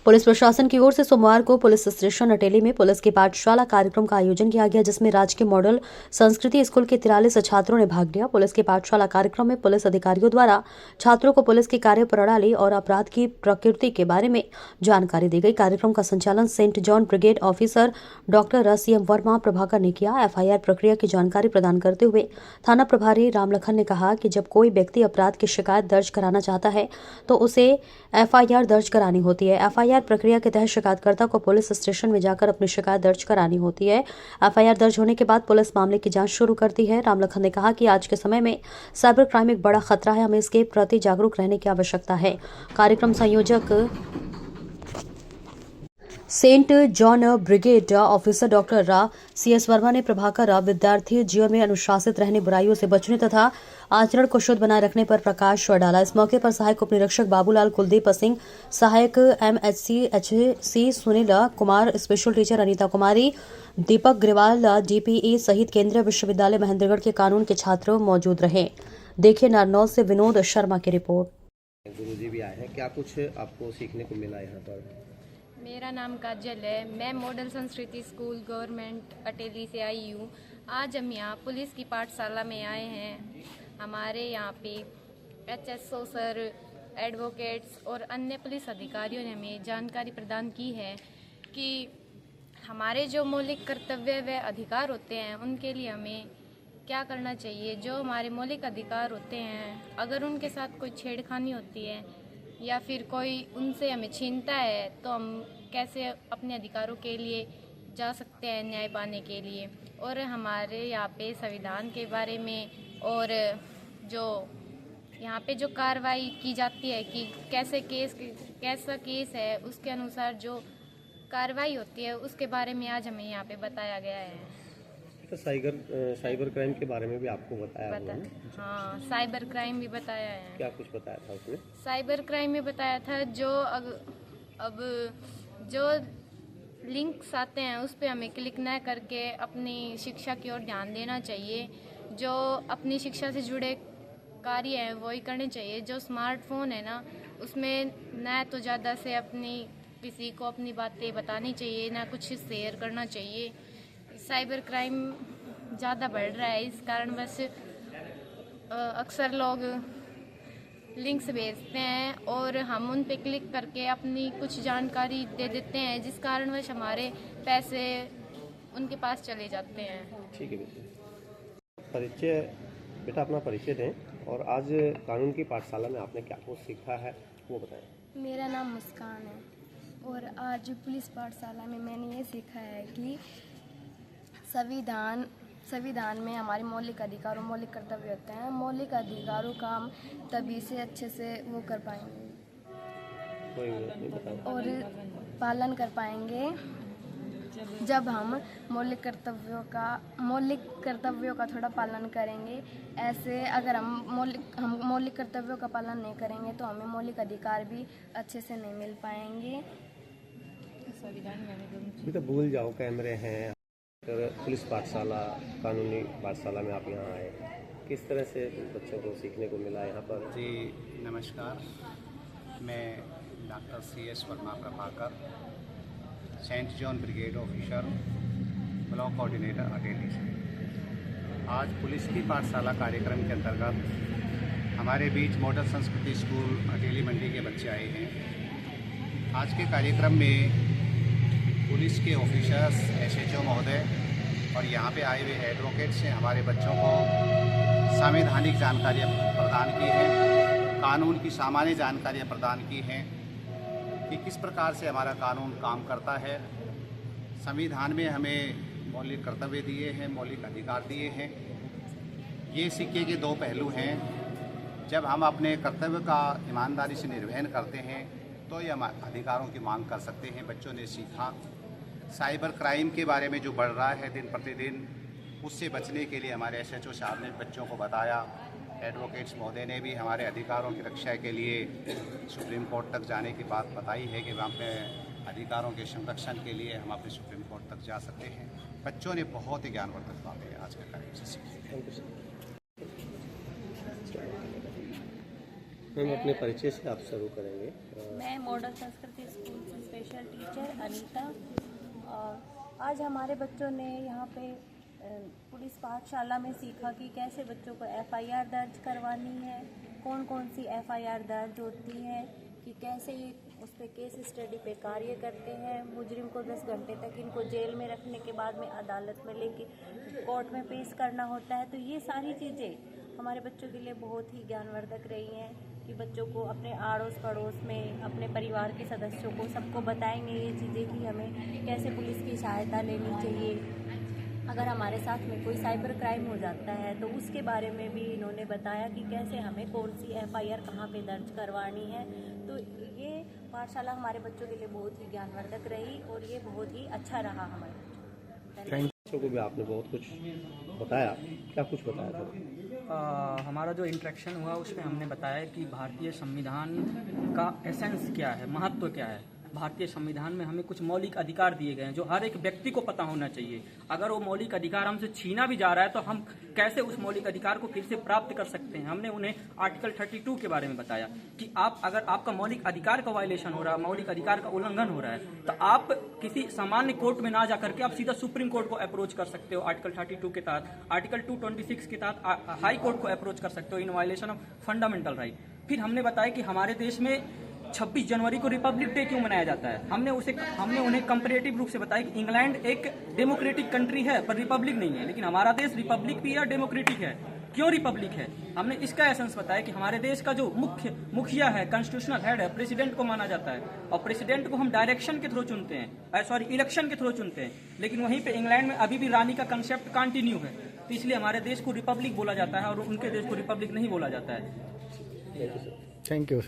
Police प्रशासन की ओर से सोमवार को पुलिस स्टेशन अटेली में पुलिस की पाठशाला कार्यक्रम का आयोजन किया गया, जिसमें राजकीय मॉडल संस्कृति स्कूल के 43 छात्रों ने भाग लिया। पुलिस की पाठशाला कार्यक्रम में पुलिस अधिकारियों द्वारा छात्रों को पुलिस की कार्य प्रणाली और अपराध की प्रकृति के बारे में जानकारी दी गई। कार्यक्रम का संचालन Saint John brigade officer doctor CM Verma Prabhakar ने किया। FIR प्रक्रिया की जानकारी प्रदान करते हुए थाना प्रभारी रामलखन ने कहा कि जब कोई व्यक्ति अपराध की शिकायत दर्ज कराना चाहता है तो उसे FIR दर्ज करानी होती है। FIR प्रक्रिया के तहत शिकायतकर्ता को पुलिस स्टेशन में जाकर अपनी शिकायत दर्ज करानी होती है। FIR दर्ज होने के बाद पुलिस मामले की जांच शुरू करती है। रामलखन ने कहा कि आज के समय में साइबर क्राइम एक बड़ा खतरा है, हमें इसके प्रति जागरूक रहने की आवश्यकता है। कार्यक्रम संयोजक Saint John brigade officer doctor CS Verma ने प्रभाकर विद्यार्थी जीवन में अनुशासित रहने, बुराइयों से बचने तथा आचरण को शुद्ध बनाए रखने पर प्रकाश डाला। इस मौके पर सहायक उपनिरीक्षक बाबूलाल कुलदीप सिंह, सहायक MHC HC Sunil Kumar, special teacher Anita Kumari, Deepak Grewal, DPE सहित केंद्रीय विश्वविद्यालय महेंद्रगढ़ के कानून के छात्र मौजूद रहे। देखिए नारनौल से विनोद शर्मा की रिपोर्ट। गुरुजी भी आए हैं, क्या कुछ आपको सीखने को मिला यहाँ पर? मेरा नाम काजल है। मैं model Sanskriti school government Ateli से आई हूँ। आज हम यहाँ पुलिस की पाठशाला में आए हैं। हमारे यहाँ पे HSO सर, एडवोकेट्स और अन्य पुलिस अधिकारियों ने हमें जानकारी प्रदान की है कि हमारे जो मौलिक कर्तव्य व अधिकार होते हैं उनके लिए हमें क्या करना चाहिए। जो हमारे मौलिक अधिकार होते हैं, अगर उनके साथ कोई छेड़खानी होती है या फिर कोई उनसे हमें छीनता है तो हम कैसे अपने अधिकारों के लिए जा सकते हैं न्याय पाने के लिए। और हमारे यहाँ पे संविधान के बारे में और जो यहाँ पे जो कार्रवाई की जाती है कि कैसा केस है, उसके अनुसार जो कार्रवाई होती है उसके बारे में आज हमें यहाँ पे बताया गया है। तो साइबर क्राइम के बारे में भी आपको बताया हुआ है? हाँ, साइबर क्राइम भी बताया है। क्या कुछ बताया था उसमें? साइबर क्राइम में बताया था जो अब जो लिंक्स आते हैं उस पर हमें क्लिक न करके अपनी शिक्षा की ओर ध्यान देना चाहिए। जो अपनी शिक्षा से जुड़े कार्य हैं वही करने चाहिए। जो स्मार्टफोन है ना, उसमें न तो ज़्यादा से किसी को अपनी बातें बतानी चाहिए, ना कुछ शेयर करना चाहिए। साइबर क्राइम ज़्यादा बढ़ रहा है, इस कारण बस अक्सर लोग लिंक्स भेजते हैं और हम उन पे क्लिक करके अपनी कुछ जानकारी दे देते हैं, जिस कारणवश हमारे पैसे उनके पास चले जाते हैं। ठीक है बेटा अपना परिचय दें और आज कानून की पाठशाला में आपने क्या कुछ सीखा है वो बताएं। मेरा नाम मुस्कान है और आज पुलिस पाठशाला में मैंने ये सीखा है कि संविधान में हमारे मौलिक अधिकार और मौलिक कर्तव्य होते हैं। मौलिक अधिकारों का हम तभी से अच्छे से वो कर पाएंगे और पालन कर पाएंगे जब हम मौलिक कर्तव्यों का थोड़ा पालन करेंगे। ऐसे अगर हम मौलिक कर्तव्यों का पालन नहीं करेंगे तो हमें मौलिक अधिकार भी अच्छे से नहीं मिल पाएंगे। तो भूल जाओ कैमरे हैं। पुलिस पाठशाला, कानूनी पाठशाला में आप यहाँ आए, किस तरह से बच्चों को सीखने को मिला यहाँ पर? जी नमस्कार, मैं doctor CS Verma Prabhakar, Saint John brigade officer, block coordinator Ateli से। आज पुलिस की पाठशाला कार्यक्रम के अंतर्गत हमारे बीच मॉडल संस्कृति स्कूल अटेली मंडी के बच्चे आए हैं। आज के कार्यक्रम में पुलिस के ऑफिसर्स, SHO महोदय और यहाँ पे आए हुए एडवोकेट्स ने हमारे बच्चों को संवैधानिक जानकारियाँ प्रदान की हैं, कानून की सामान्य जानकारियाँ प्रदान की हैं कि किस प्रकार से हमारा कानून काम करता है। संविधान में हमें मौलिक कर्तव्य दिए हैं, मौलिक अधिकार दिए हैं। ये सिक्के के दो पहलू हैं। जब हम अपने कर्तव्य का ईमानदारी से निर्वहन करते हैं तो ये हम अधिकारों की मांग कर सकते हैं। बच्चों ने सीखा साइबर क्राइम के बारे में जो बढ़ रहा है दिन प्रतिदिन, उससे बचने के लिए हमारे SHO साहब ने बच्चों को बताया। एडवोकेट्स महोदय ने भी हमारे अधिकारों की रक्षा के लिए सुप्रीम कोर्ट तक जाने की बात बताई है कि वहाँ पे अधिकारों के संरक्षण के लिए हम अपने सुप्रीम कोर्ट तक जा सकते हैं। बच्चों ने बहुत ही ज्ञानवर्धक बातें आज के कार्यक्रम से सीखी। हम अपने परिचय से आप शुरू करेंगे। मैं मॉडल संस्कृति स्कूल से स्पेशल टीचर अनीता। आज हमारे बच्चों ने यहाँ पे पुलिस पाठशाला में सीखा कि कैसे बच्चों को एफआईआर दर्ज करवानी है, कौन कौन सी एफआईआर दर्ज होती है, कि कैसे ये उस पर केस स्टडी पे कार्य करते हैं। मुजरिम को 10 घंटे तक इनको जेल में रखने के बाद में अदालत में लेके कोर्ट में पेश करना होता है। तो ये सारी चीज़ें हमारे बच्चों के लिए बहुत ही ज्ञानवर्धक रही हैं कि बच्चों को अपने आड़ोस पड़ोस में, अपने परिवार के सदस्यों को, सबको बताएंगे ये चीज़ें कि हमें कैसे पुलिस की सहायता लेनी चाहिए। अगर हमारे साथ में कोई साइबर क्राइम हो जाता है तो उसके बारे में भी इन्होंने बताया कि कैसे हमें कौन सी एफआईआर कहाँ पे दर्ज करवानी है। तो ये पाठशाला हमारे बच्चों के लिए बहुत ही ज्ञानवर्धक रही और ये बहुत ही अच्छा रहा हमारे बच्चों। बच्चों को भी आपने बहुत कुछ बताया, क्या कुछ बताया था? हमारा जो इंटरेक्शन हुआ उसमें हमने बताया कि भारतीय संविधान का एसेंस क्या है, महत्व क्या है। भारतीय संविधान में हमें कुछ मौलिक अधिकार दिए गए हैं जो हर एक व्यक्ति को पता होना चाहिए। अगर वो मौलिक अधिकार हमसे छीना भी जा रहा है तो हम कैसे उस मौलिक अधिकार को फिर से प्राप्त कर सकते हैं। हमने उन्हें आर्टिकल 32 के बारे में बताया कि आप अगर आपका मौलिक अधिकार का वायलेशन हो रहा है, मौलिक अधिकार का उल्लंघन हो रहा है, तो आप किसी सामान्य कोर्ट में ना जा करके आप सीधा सुप्रीम कोर्ट को अप्रोच कर सकते हो आर्टिकल 32 के तहत। आर्टिकल 226 के तहत हाई कोर्ट को अप्रोच कर सकते हो in violation of fundamental right. फिर हमने बताया कि हमारे देश में 26 जनवरी को रिपब्लिक डे क्यों मनाया जाता है। हमने उन्हें कंपैरेटिव रूप से बताया कि इंग्लैंड एक डेमोक्रेटिक कंट्री है पर रिपब्लिक नहीं है, लेकिन हमारा देश रिपब्लिक भी है, डेमोक्रेटिक है। क्यों रिपब्लिक है? हमने इसका एसेंस बताया कि हमारे देश का जो मुखिया है, कॉन्स्टिट्यूशनल हेड है, प्रेसिडेंट को माना जाता है और प्रेसिडेंट को हम डायरेक्शन के थ्रू चुनते हैं, इलेक्शन के थ्रू चुनते हैं। लेकिन वहीं पे इंग्लैंड में अभी भी रानी का कंसेप्ट कंटिन्यू है, तो इसलिए हमारे देश को रिपब्लिक बोला जाता है और उनके देश को रिपब्लिक नहीं बोला जाता है। Thank you sir. Thank you.